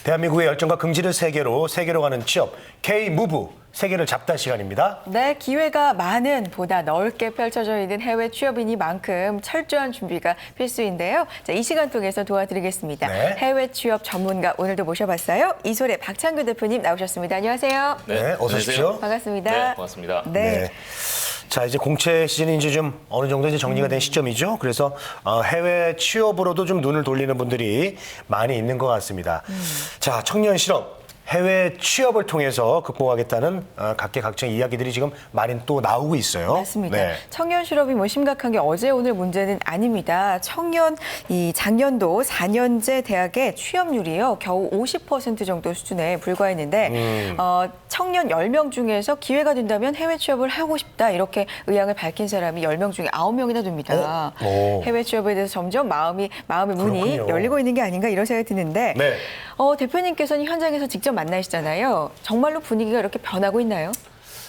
대한민국의 열정과 긍지를 세계로 가는 취업, K-무브, 세계를 잡다 시간입니다. 네, 기회가 많은 보다 넓게 펼쳐져 있는 해외 취업이니만큼 철저한 준비가 필수인데요. 자, 이 시간 통해서 도와드리겠습니다. 네. 해외 취업 전문가 오늘도 모셔봤어요. 이솔의 박창규 대표님 나오셨습니다. 안녕하세요. 네, 어서 오십시오. 반갑습니다. 네, 고맙습니다. 네. 자, 이제 공채 시즌이 이제 좀 어느 정도 이제 정리가 된 시점이죠. 그래서 해외 취업으로도 좀 눈을 돌리는 분들이 많이 있는 것 같습니다. 자, 청년 실업. 해외 취업을 통해서 극복하겠다는 각계각층의 이야기들이 지금 많이 또 나오고 있어요. 맞습니다. 네. 청년 실업이 뭐 심각한 게 어제 오늘 문제는 아닙니다. 이 작년도 4년제 대학의 취업률이요 겨우 50% 정도 수준에 불과했는데 청년 10명 중에서 기회가 된다면 해외 취업을 하고 싶다 이렇게 의향을 밝힌 사람이 10명 중에 9명이나 됩니다. 해외 취업에 대해서 점점 마음의 문이 그렇군요. 열리고 있는 게 아닌가 이런 생각이 드는데 네. 대표님께서는 현장에서 직접 만나시잖아요. 정말로 분위기가 이렇게 변하고 있나요?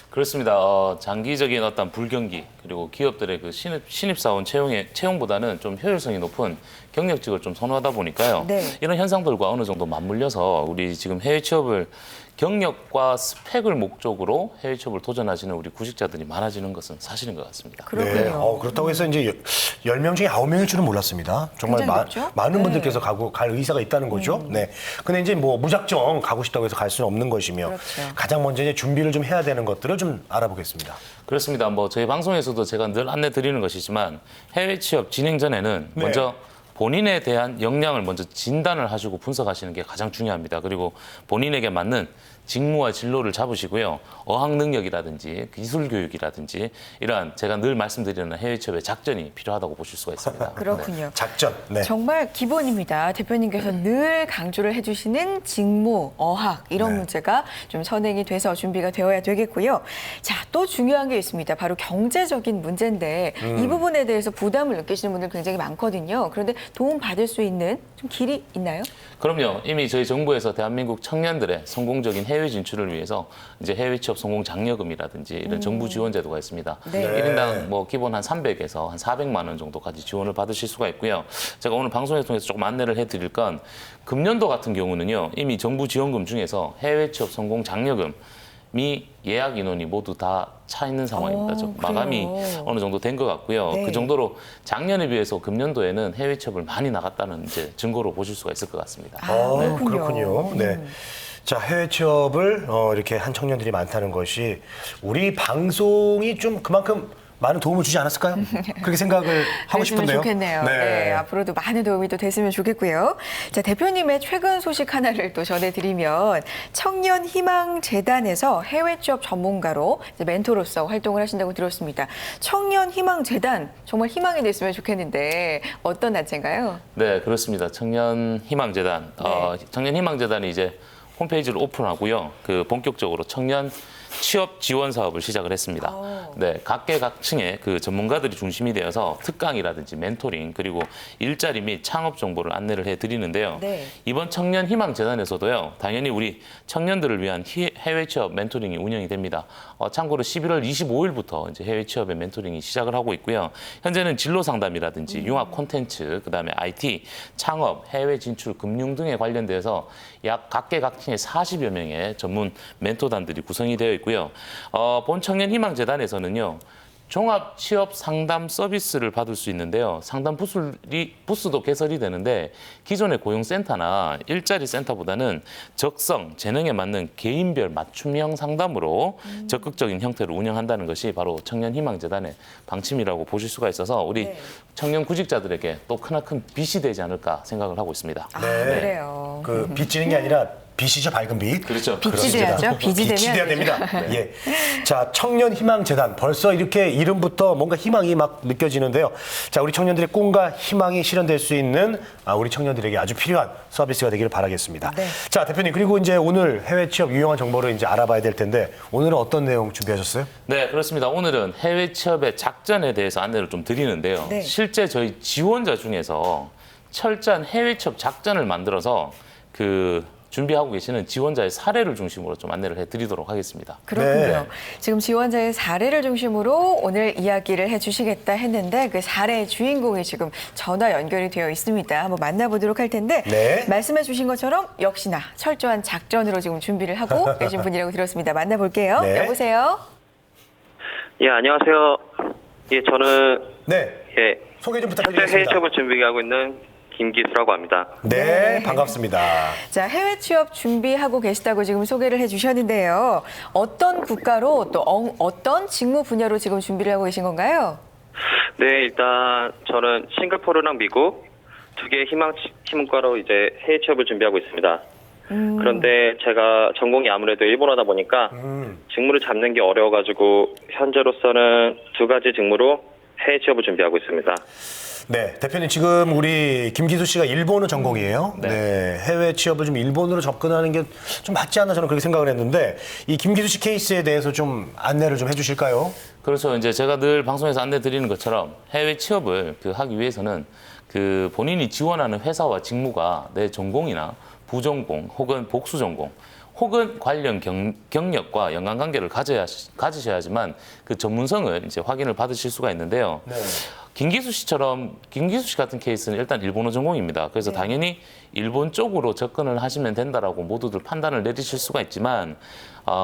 그렇습니다. 장기적인 어떤 불경기 그리고 기업들의 그 신입사원 채용보다는 좀 효율성이 높은 경력직을 좀 선호하다 보니까요. 네. 이런 현상들과 어느 정도 맞물려서 우리 지금 해외 취업을 경력과 스펙을 목적으로 해외 취업을 도전하시는 우리 구직자들이 많아지는 것은 사실인 것 같습니다. 그렇군요. 네. 그렇다고 해서 이제 10명 중에 9명일 줄은 몰랐습니다. 정말 굉장히 높죠? 많은 네. 분들께서 갈 의사가 있다는 거죠. 네. 근데 이제 뭐 무작정 가고 싶다고 해서 갈 수는 없는 것이며 그렇죠. 가장 먼저 이제 준비를 좀 해야 되는 것들을 좀 알아보겠습니다. 그렇습니다. 뭐 저희 방송에서도 제가 늘 안내 드리는 것이지만 해외 취업 진행 전에는 네. 먼저 본인에 대한 역량을 먼저 진단을 하시고 분석하시는 게 가장 중요합니다. 그리고 본인에게 맞는 직무와 진로를 잡으시고요. 어학 능력이라든지 기술 교육이라든지 이러한 제가 늘 말씀드리는 해외 취업의 작전이 필요하다고 보실 수가 있습니다. 그렇군요. 작전. 네. 정말 기본입니다. 대표님께서 늘 강조를 해주시는 직무, 어학 이런 네. 문제가 좀 선행이 돼서 준비가 되어야 되겠고요. 자, 또 중요한 게 있습니다. 바로 경제적인 문제인데 이 부분에 대해서 부담을 느끼시는 분들 굉장히 많거든요. 그런데 도움 받을 수 있는 좀 길이 있나요? 그럼요. 이미 저희 정부에서 대한민국 청년들의 성공적인 해외 진출을 위해서 이제 해외 취업 성공 장려금이라든지 이런 정부 지원 제도가 있습니다. 네. 1인당 뭐 기본 한 300에서 한 400만 원 정도까지 지원을 받으실 수가 있고요. 제가 오늘 방송을 통해서 조금 안내를 해드릴 건 금년도 같은 경우는요. 이미 정부 지원금 중에서 해외 취업 성공 장려금이 예약 인원이 모두 다 차 있는 상황입니다. 즉 마감이 그래요? 어느 정도 된 것 같고요. 네. 그 정도로 작년에 비해서 금년도에는 해외 취업을 많이 나갔다는 이제 증거로 보실 수가 있을 것 같습니다. 그렇군요. 네. 자, 해외 취업을 이렇게 한 청년들이 많다는 것이 우리 방송이 좀 그만큼 많은 도움을 주지 않았을까요? 그렇게 생각을 하고 그랬으면 싶은데요. 좋겠네요. 네, 앞으로도 많은 도움이 또 됐으면 좋겠고요. 자, 대표님의 최근 소식 하나를 또 전해드리면 청년 희망 재단에서 해외 취업 전문가로 이제 멘토로서 활동을 하신다고 들었습니다. 청년 희망 재단 정말 희망이 됐으면 좋겠는데 어떤 단체인가요? 네, 그렇습니다. 청년희망재단. 청년희망재단이 이제 홈페이지를 오픈하고요. 그 본격적으로 청년 취업 지원 사업을 시작을 했습니다. 네, 각계각층의 그 전문가들이 중심이 되어서 특강이라든지 멘토링 그리고 일자리 및 창업 정보를 안내를 해드리는데요. 네. 이번 청년희망재단에서도요. 당연히 우리 청년들을 위한 해외 취업 멘토링이 운영이 됩니다. 참고로 11월 25일부터 이제 해외 취업의 멘토링이 시작을 하고 있고요. 현재는 진로 상담이라든지 융합 콘텐츠, 그다음에 IT, 창업, 해외 진출, 금융 등에 관련돼서 약 각계각층의 40여 명의 전문 멘토단들이 구성이 되어 있고요. 본 청년희망재단에서는요. 종합 취업 상담 서비스를 받을 수 있는데요. 상담 부스도 개설이 되는데 기존의 고용센터나 일자리 센터보다는 적성, 재능에 맞는 개인별 맞춤형 상담으로 적극적인 형태로 운영한다는 것이 바로 청년희망재단의 방침이라고 보실 수가 있어서 우리 네. 청년 구직자들에게 또 크나큰 빛이 되지 않을까 생각을 하고 있습니다. 아, 네. 그래요. 그 빚지는 게 아니라 빚이죠, 밝은 빚. 그렇죠. 빚이 돼야죠. 빚이 빛이 되면 돼야 안 됩니다. 예. 자, 청년희망재단. 벌써 이렇게 이름부터 뭔가 희망이 막 느껴지는데요. 자, 우리 청년들의 꿈과 희망이 실현될 수 있는 우리 청년들에게 아주 필요한 서비스가 되기를 바라겠습니다. 네. 자, 대표님, 그리고 이제 오늘 해외 취업 유용한 정보를 이제 알아봐야 될 텐데 오늘은 어떤 내용 준비하셨어요? 네, 그렇습니다. 오늘은 해외 취업의 작전에 대해서 안내를 좀 드리는데요. 네. 실제 저희 지원자 중에서 철저한 해외 취업 작전을 만들어서 그 준비하고 계시는 지원자의 사례를 중심으로 좀 안내를 해드리도록 하겠습니다. 그렇군요. 네. 지금 지원자의 사례를 중심으로 오늘 이야기를 해주시겠다 했는데 그 사례의 주인공이 지금 전화 연결이 되어 있습니다. 한번 만나보도록 할 텐데 네. 말씀해 주신 것처럼 역시나 철저한 작전으로 지금 준비를 하고 계신 분이라고 들었습니다. 만나볼게요. 네. 여보세요? 예, 안녕하세요. 예, 저는 네. 예, 소개 좀 해외 부탁드리겠습니다. 취업을 준비하고 있는 김기수라고 합니다. 네, 반갑습니다. 자, 해외 취업 준비하고 계시다고 지금 소개를 해주셨는데요. 어떤 국가로 또 어떤 직무 분야로 지금 준비를 하고 계신 건가요? 네, 일단 저는 싱가포르랑 미국 두 개의 희망과로 이제 해외 취업을 준비하고 있습니다. 그런데 제가 전공이 아무래도 일본어다 보니까 직무를 잡는 게 어려워가지고 현재로서는 두 가지 직무로 해외 취업을 준비하고 있습니다. 네, 대표님 지금 우리 김기수 씨가 일본어 전공이에요. 네. 해외 취업을 좀 일본으로 접근하는 게 좀 맞지 않나 저는 그렇게 생각을 했는데 이 김기수 씨 케이스에 대해서 좀 안내를 좀 해주실까요? 그렇죠. 이제 제가 늘 방송에서 안내 드리는 것처럼 해외 취업을 하기 위해서는 그 본인이 지원하는 회사와 직무가 내 전공이나 부전공 혹은 복수 전공 혹은 관련 경력과 연관관계를 가지셔야지만 그 전문성을 이제 확인을 받으실 수가 있는데요. 네. 김기수 씨 같은 케이스는 일단 일본어 전공입니다. 그래서 네. 당연히 일본 쪽으로 접근을 하시면 된다라고 모두들 판단을 내리실 수가 있지만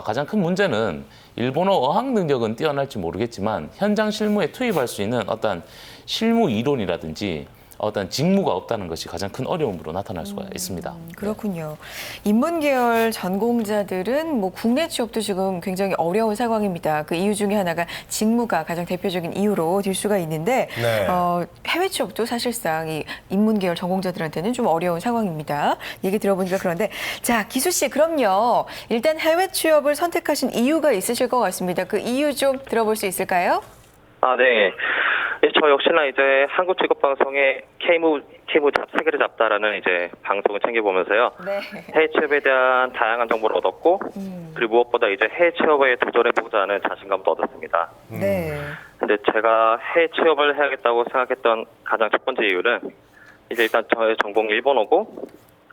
가장 큰 문제는 일본어 어학 능력은 뛰어날지 모르겠지만 현장 실무에 투입할 수 있는 어떤 실무 이론이라든지 어떤 직무가 없다는 것이 가장 큰 어려움으로 나타날 수가 있습니다. 그렇군요. 인문 계열 전공자들은 뭐 국내 취업도 지금 굉장히 어려운 상황입니다. 그 이유 중에 하나가 직무가 가장 대표적인 이유로 될 수가 있는데 네. 해외 취업도 사실상 이 인문 계열 전공자들한테는 좀 어려운 상황입니다. 얘기 들어보니까 그런데 자, 기수 씨 그럼요. 일단 해외 취업을 선택하신 이유가 있으실 것 같습니다. 그 이유 좀 들어볼 수 있을까요? 아, 네. 예, 저 역시나 이제 한국직업방송의 K무 세계를 잡다라는 이제 방송을 챙겨보면서요. 네. 해외 취업에 대한 다양한 정보를 얻었고, 그리고 무엇보다 이제 해외 취업에 도전해보자는 자신감도 얻었습니다. 네. 근데 제가 해외 취업을 해야겠다고 생각했던 가장 첫 번째 이유는 이제 일단 저의 전공 일본어고,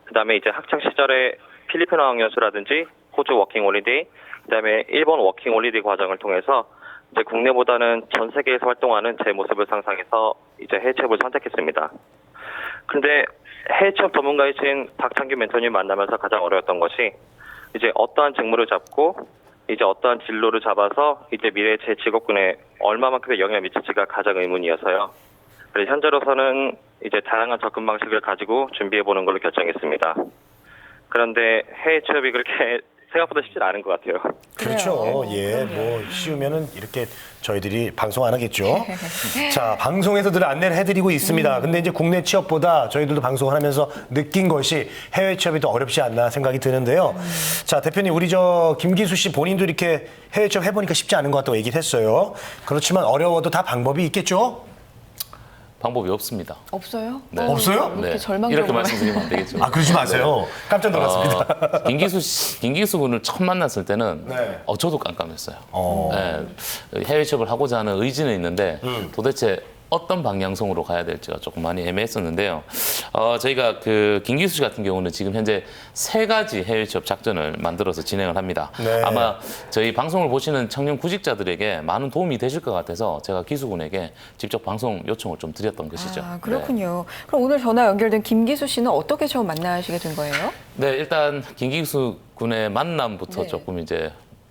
그다음에 이제 학창 시절에 필리핀 어학연수라든지 호주 워킹 홀리데이, 그다음에 일본 워킹 홀리데이 과정을 통해서 이제 국내보다는 전 세계에서 활동하는 제 모습을 상상해서 이제 해외 취업을 선택했습니다. 그런데 해외 취업 전문가이신 박창규 멘토님 만나면서 가장 어려웠던 것이 이제 어떠한 직무를 잡고 이제 어떠한 진로를 잡아서 이제 미래 제 직업군에 얼마만큼의 영향을 미칠지가 가장 의문이어서요. 그래서 현재로서는 이제 다양한 접근 방식을 가지고 준비해보는 걸로 결정했습니다. 그런데 해외 취업이 그렇게 생각보다 쉽지 않은 것 같아요. 그렇죠. 그래요. 예, 그럼요. 뭐 쉬우면은 이렇게 저희들이 방송 안 하겠죠. 자, 방송에서 늘 안내를 해드리고 있습니다. 근데 이제 국내 취업보다 저희들도 방송을 하면서 느낀 것이 해외 취업이 더 어렵지 않나 생각이 드는데요. 자, 대표님 우리 저 김기수 씨 본인도 이렇게 해외 취업 해보니까 쉽지 않은 것 같다고 얘기를 했어요. 그렇지만 어려워도 다 방법이 있겠죠? 방법이 없습니다. 없어요? 네. 없어요? 이렇게 네. 절망적으로 이렇게 말씀드리면 안 되겠죠. 아, 그러지 마세요. 깜짝 놀랐습니다. 김기수 군을 처음 만났을 때는 네. 저도 깜깜했어요. 네, 해외 취업을 하고자 하는 의지는 있는데 도대체 어떤 방향성으로 가야 될지가 조금 많이 애매했었는데요. 저희가 그 김기수 씨 같은 경우는 지금 현재 3가지 해외 취업 작전을 만들어서 진행을 합니다. 네. 아마 저희 방송을 보시는 청년 구직자들에게 많은 도움이 되실 것 같아서 제가 기수 군에게 직접 방송 요청을 좀 드렸던 것이죠. 아, 그렇군요. 그럼 오늘 전화 연결된 김기수 씨는 어떻게 처음 만나시게 된 거예요? 네, 일단 김기수 군의 만남부터 네.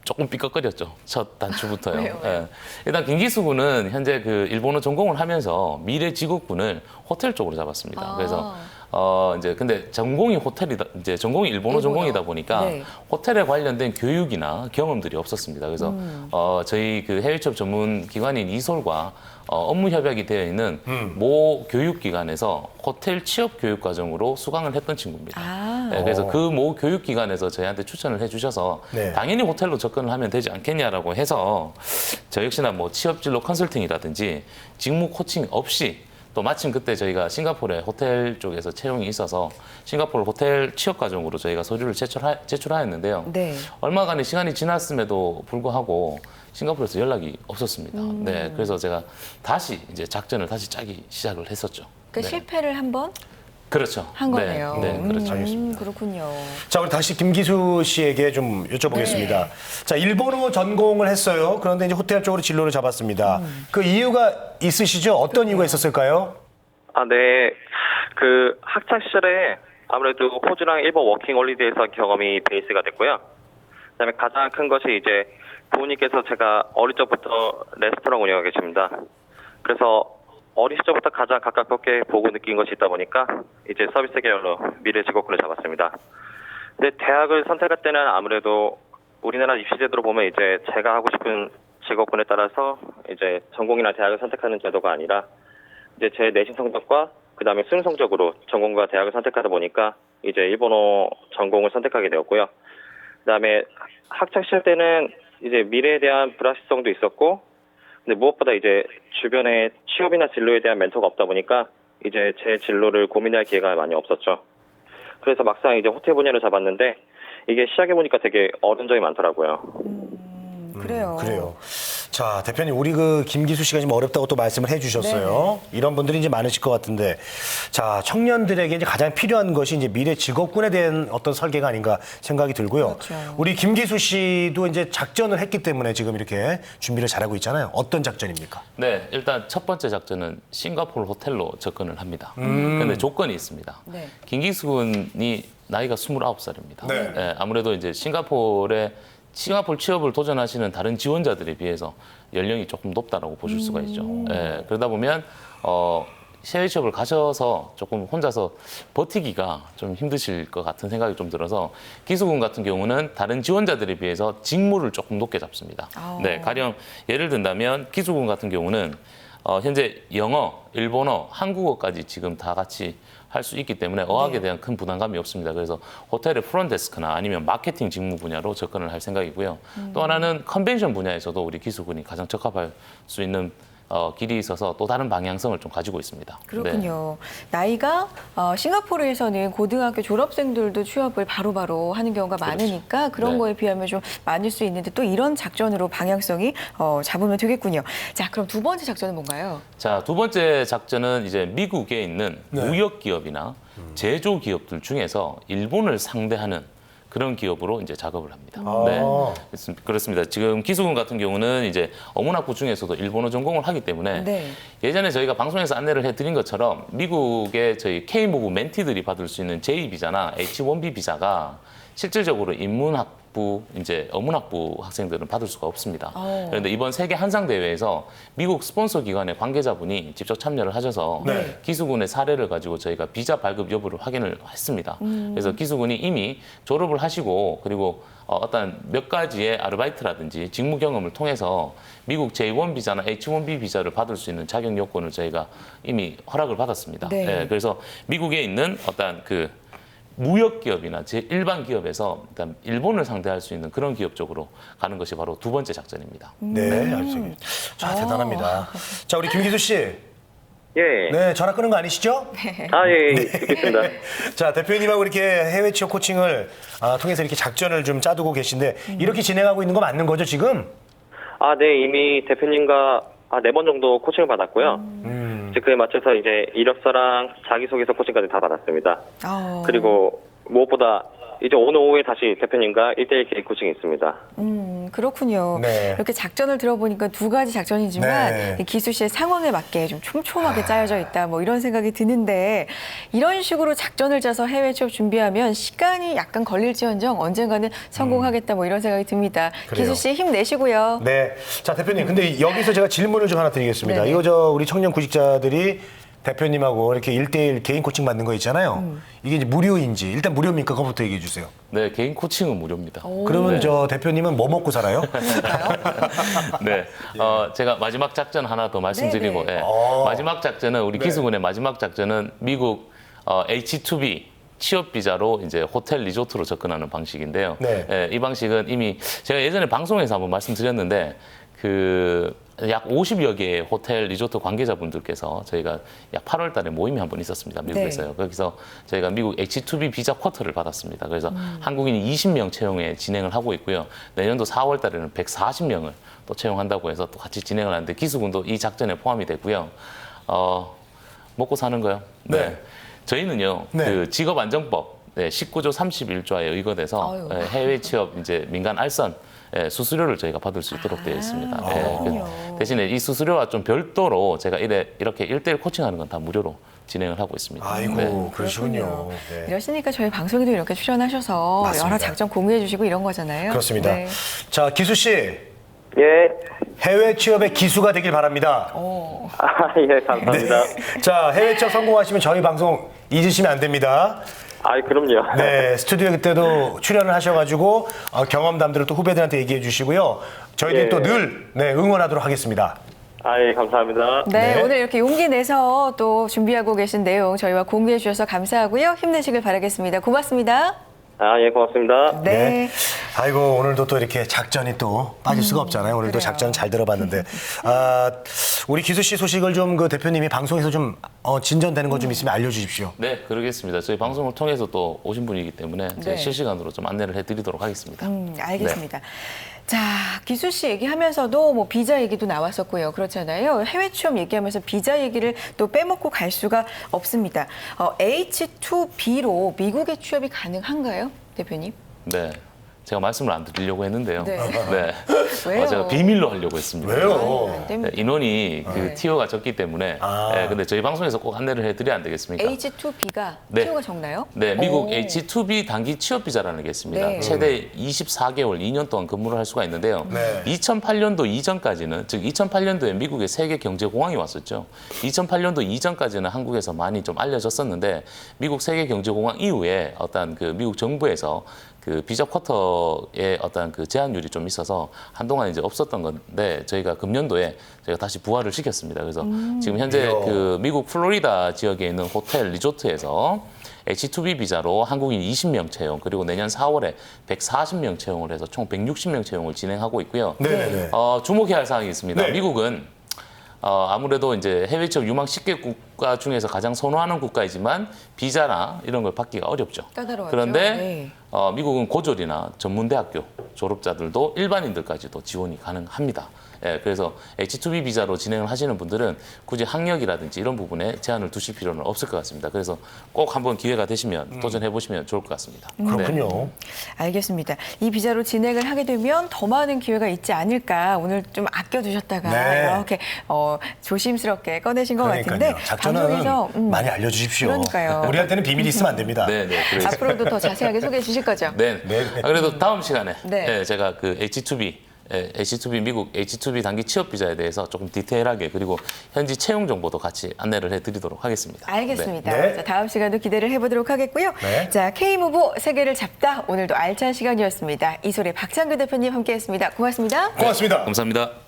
조금 삐걱거렸죠. 첫 단추부터요. 왜요? 예. 일단 김기수 군은 현재 그 일본어 전공을 하면서 미래 직업군을 호텔 쪽으로 잡았습니다. 아. 그래서 이제 근데 전공이 전공이 일본어 전공이다 보니까 네. 호텔에 관련된 교육이나 경험들이 없었습니다. 그래서 저희 그 해외 취업 전문 기관인 이솔과 업무 협약이 되어 있는 모 교육기관에서 호텔 취업 교육 과정으로 수강을 했던 친구입니다. 아. 네, 그래서 그 모 교육기관에서 저희한테 추천을 해주셔서 네. 당연히 호텔로 접근을 하면 되지 않겠냐라고 해서 저 역시나 뭐 취업진로 컨설팅이라든지 직무 코칭 없이 또 마침 그때 저희가 싱가포르에 호텔 쪽에서 채용이 있어서 싱가포르 호텔 취업 과정으로 저희가 서류를 제출하였는데요. 네. 얼마간의 시간이 지났음에도 불구하고 싱가포르에서 연락이 없었습니다. 네, 그래서 제가 다시 이제 작전을 다시 짜기 시작을 했었죠. 그 네. 실패를 한번? 그렇죠. 한 거네요. 네, 그렇죠. 알겠습니다. 그렇군요. 자, 우리 다시 김기수 씨에게 좀 여쭤보겠습니다. 자, 일본어 전공을 했어요. 그런데 이제 호텔 쪽으로 진로를 잡았습니다. 그 이유가 있으시죠? 어떤 이유가 있었을까요? 아, 네. 그 학창 시절에 아무래도 호주랑 일본 워킹 홀리데이에서 경험이 베이스가 됐고요. 그다음에 가장 큰 것이 이제 부모님께서 제가 어릴 적부터 레스토랑 운영하고 계십니다. 그래서 어린 시절부터 가장 가깝게 보고 느낀 것이 있다 보니까 이제 서비스 계열로 미래 직업군을 잡았습니다. 근데 대학을 선택할 때는 아무래도 우리나라 입시 제도로 보면 이제 제가 하고 싶은 직업군에 따라서 이제 전공이나 대학을 선택하는 제도가 아니라 이제 제 내신 성적과 그다음에 수능 성적으로 전공과 대학을 선택하다 보니까 이제 일본어 전공을 선택하게 되었고요. 그다음에 학창 시절 때는 이제 미래에 대한 불확실성도 있었고, 근데 무엇보다 이제 주변에 취업이나 진로에 대한 멘토가 없다 보니까 이제 제 진로를 고민할 기회가 많이 없었죠. 그래서 막상 이제 호텔 분야를 잡았는데 이게 시작해 보니까 되게 어려운 점이 많더라고요. 그래요. 그래요. 자, 대표님, 우리 그 김기수 씨가 좀 어렵다고 또 말씀을 해주셨어요. 이런 분들이 이제 많으실 것 같은데, 자, 청년들에게 이제 가장 필요한 것이 이제 미래 직업군에 대한 어떤 설계가 아닌가 생각이 들고요. 그렇죠. 우리 김기수 씨도 이제 작전을 했기 때문에 지금 이렇게 준비를 잘하고 있잖아요. 어떤 작전입니까? 네, 일단 첫 번째 작전은 싱가포르 호텔로 접근을 합니다. 그런데 조건이 있습니다. 네. 김기수 군이 나이가 29살입니다. 네. 아무래도 이제 싱가포르 취업을 도전하시는 다른 지원자들에 비해서 연령이 조금 높다라고 보실 수가 있죠. 예, 그러다 보면 해외 취업을 가셔서 조금 혼자서 버티기가 좀 힘드실 것 같은 생각이 좀 들어서 기수군 같은 경우는 다른 지원자들에 비해서 직무를 조금 높게 잡습니다. 네, 가령 예를 든다면 기수군 같은 경우는 현재 영어, 일본어, 한국어까지 지금 다 같이 할 수 있기 때문에 어학에 대한 큰 부담감이 없습니다. 그래서 호텔의 프론데스크나 아니면 마케팅 직무 분야로 접근을 할 생각이고요. 또 하나는 컨벤션 분야에서도 우리 기수군이 가장 적합할 수 있는 길이 있어서 또 다른 방향성을 좀 가지고 있습니다. 그렇군요. 나이가 싱가포르에서는 고등학교 졸업생들도 취업을 바로바로 하는 경우가 많으니까 그런 네. 거에 비하면 좀 많을 수 있는데 또 이런 작전으로 방향성이 잡으면 되겠군요. 자, 그럼 두 번째 작전은 뭔가요? 자, 두 번째 작전은 이제 미국에 있는 무역 기업이나 제조 기업들 중에서 일본을 상대하는 그런 기업으로 이제 작업을 합니다. 네, 그렇습니다. 지금 기수군 같은 경우는 이제 어문학부 중에서도 일본어 전공을 하기 때문에 네. 예전에 저희가 방송에서 안내를 해드린 것처럼 미국의 저희 K-무브 멘티들이 받을 수 있는 J 비자나 H-1B 비자가 실질적으로 인문학부, 이제 어문학부 학생들은 받을 수가 없습니다. 그런데 이번 세계 한상 대회에서 미국 스폰서 기관의 관계자분이 직접 참여를 하셔서 네. 기수군의 사례를 가지고 저희가 비자 발급 여부를 확인을 했습니다. 그래서 기수군이 이미 졸업을 하시고 그리고 어떤 몇 가지의 아르바이트라든지 직무 경험을 통해서 미국 J1 비자나 H1B 비자를 받을 수 있는 자격 요건을 저희가 이미 허락을 받았습니다. 네. 예, 그래서 미국에 있는 어떤 그 무역 기업이나 일반 기업에서 일단 일본을 상대할 수 있는 그런 기업 쪽으로 가는 것이 바로 두 번째 작전입니다. 네, 알겠습니다. 자, 대단합니다. 자, 우리 김기수 씨. 예. 네, 전화 끊은 거 아니시죠? 아, 예, 듣겠습니다. 자, 대표님하고 이렇게 해외 취업 코칭을 통해서 이렇게 작전을 좀 짜두고 계신데 이렇게 진행하고 있는 거 맞는 거죠, 지금? 아, 네, 이미 대표님과 4번 정도 코칭을 받았고요. 이제 그에 맞춰서 이제 이력서랑 자기소개서 코칭까지 다 받았습니다. 그리고 무엇보다 이제 오늘 오후에 다시 대표님과 1대1 개인 코칭이 있습니다. 그렇군요. 네. 이렇게 작전을 들어보니까 두 가지 작전이지만 네. 이 기수 씨의 상황에 맞게 좀 촘촘하게 짜여져 있다 뭐 이런 생각이 드는데 이런 식으로 작전을 짜서 해외 취업 준비하면 시간이 약간 걸릴지언정 언젠가는 성공하겠다 뭐 이런 생각이 듭니다. 그래요. 기수 씨 힘내시고요. 네. 자, 대표님. 근데 여기서 제가 질문을 좀 하나 드리겠습니다. 네. 이거 우리 청년 구직자들이 대표님하고 이렇게 1대1 개인 코칭 받는 거 있잖아요. 이게 이제 무료인지 일단 무료입니까? 그거부터 얘기해 주세요. 네, 개인 코칭은 무료입니다. 그러면 네. 저 대표님은 뭐 먹고 살아요? 네, 제가 마지막 작전 하나 더 말씀드리고, 네네. 예. 마지막 작전은 우리 기수군의 마지막 작전은 미국 H2B 취업 비자로 이제 호텔 리조트로 접근하는 방식인데요. 네. 예, 이 방식은 이미 제가 예전에 방송에서 한번 말씀드렸는데 약 50여 개의 호텔 리조트 관계자분들께서 저희가 약 8월 달에 모임이 한 번 있었습니다. 미국에서요. 네. 거기서 저희가 미국 H2B 비자 쿼터를 받았습니다. 그래서 한국인 20명 채용에 진행을 하고 있고요. 내년도 4월 달에는 140명을 또 채용한다고 해서 또 같이 진행을 하는데 기수군도 이 작전에 포함이 되고요. 먹고 사는 거요. 네. 저희는요, 네. 그 직업안정법 19조 31조에 의거돼서 아유. 해외 취업 이제 민간 알선 수수료를 저희가 받을 수 있도록 되어 있습니다. 그렇군요. 대신에 이 수수료와 좀 별도로 제가 이렇게 1대1 코칭하는 건 다 무료로 진행을 하고 있습니다. 아이고 네. 그러시군요. 네. 이러시니까 저희 방송에도 이렇게 출연하셔서 맞습니다. 여러 작전 공유해 주시고 이런 거잖아요. 그렇습니다. 네. 자 기수 씨 예. 해외 취업의 기수가 되길 바랍니다. 예, 감사합니다. 자 해외 취업 성공하시면 저희 방송 잊으시면 안 됩니다. 그럼요. 네, 스튜디오 그때도 출연을 하셔가지고 경험담들을 또 후배들한테 얘기해 주시고요. 저희들이 예. 또 늘 응원하도록 하겠습니다. 예, 감사합니다. 네, 네. 오늘 이렇게 용기 내서 또 준비하고 계신 내용 저희와 공유해 주셔서 감사하고요. 힘내시길 바라겠습니다. 고맙습니다. 예, 고맙습니다. 네. 아이고 오늘도 또 이렇게 작전이 또 빠질 수가 없잖아요. 오늘도 그래요. 작전 잘 들어봤는데 우리 기수 씨 소식을 좀 그 대표님이 방송에서 좀 진전되는 것 좀 있으면 알려주십시오. 네, 그러겠습니다. 저희 방송을 통해서 또 오신 분이기 때문에 네. 제가 실시간으로 좀 안내를 해드리도록 하겠습니다. 알겠습니다. 자, 기수 씨 얘기하면서도 뭐 비자 얘기도 나왔었고요. 그렇잖아요. 해외 취업 얘기하면서 비자 얘기를 또 빼먹고 갈 수가 없습니다. H-2B로 미국에 취업이 가능한가요, 대표님? 네. 제가 말씀을 안 드리려고 했는데요. 네. 네. 제가 비밀로 하려고 했습니다. 왜요? 안 됩니다. 네, 인원이 그 티오가 적기 때문에 근데 저희 방송에서 꼭 안내를 해드려야 안 되겠습니까? H-2B가 네. 티오가 적나요? 네, 미국 오. H-2B 단기 취업 비자라는 게 있습니다. 네. 최대 24개월, 2년 동안 근무를 할 수가 있는데요. 네. 2008년도 이전까지는, 즉 2008년도에 미국에 세계 경제 공황이 왔었죠. 2008년도 이전까지는 한국에서 많이 좀 알려졌었는데 미국 세계 경제 공황 이후에 어떤 그 미국 정부에서 그 비자 쿼터의 어떤 그 제한율이 좀 있어서 한동안 이제 없었던 건데 저희가 금년도에 저희가 다시 부활을 시켰습니다. 그래서 지금 현재 이야. 그 미국 플로리다 지역에 있는 호텔 리조트에서 H-2B 비자로 한국인 20명 채용, 그리고 내년 4월에 140명 채용을 해서 총 160명 채용을 진행하고 있고요. 네네네. 주목해야 할 사항이 있습니다. 네. 미국은 아무래도 이제 해외 취업 유망 10개 국가 중에서 가장 선호하는 국가이지만 비자나 이런 걸 받기가 어렵죠. 까다로워요. 그런데 네. 미국은 고졸이나 전문대학교 졸업자들도 일반인들까지도 지원이 가능합니다. 예, 그래서 H-2B 비자로 진행을 하시는 분들은 굳이 학력이라든지 이런 부분에 제한을 두실 필요는 없을 것 같습니다. 그래서 꼭 한번 기회가 되시면 도전해 보시면 좋을 것 같습니다. 그렇군요. 알겠습니다. 이 비자로 진행을 하게 되면 더 많은 기회가 있지 않을까. 오늘 좀 아껴두셨다가 네. 이렇게 조심스럽게 꺼내신 것 그러니까요. 같은데 작전은 방송에서 많이 알려주십시오. 그러니까요. 우리한테는 비밀이 있으면 안 됩니다. 네, 네. 그래서 앞으로도 더 자세하게 소개해 주실 거죠? 네. 네. 그래도 다음 시간에 네. 제가 그 H-2B 미국 H-2B 단기 취업 비자에 대해서 조금 디테일하게 그리고 현지 채용 정보도 같이 안내를 해드리도록 하겠습니다. 알겠습니다. 네. 자, 다음 시간도 기대를 해보도록 하겠고요. 네. 자, K무브 세계를 잡다 오늘도 알찬 시간이었습니다. 이소래 박창규 대표님 함께했습니다. 고맙습니다. 고맙습니다. 감사합니다.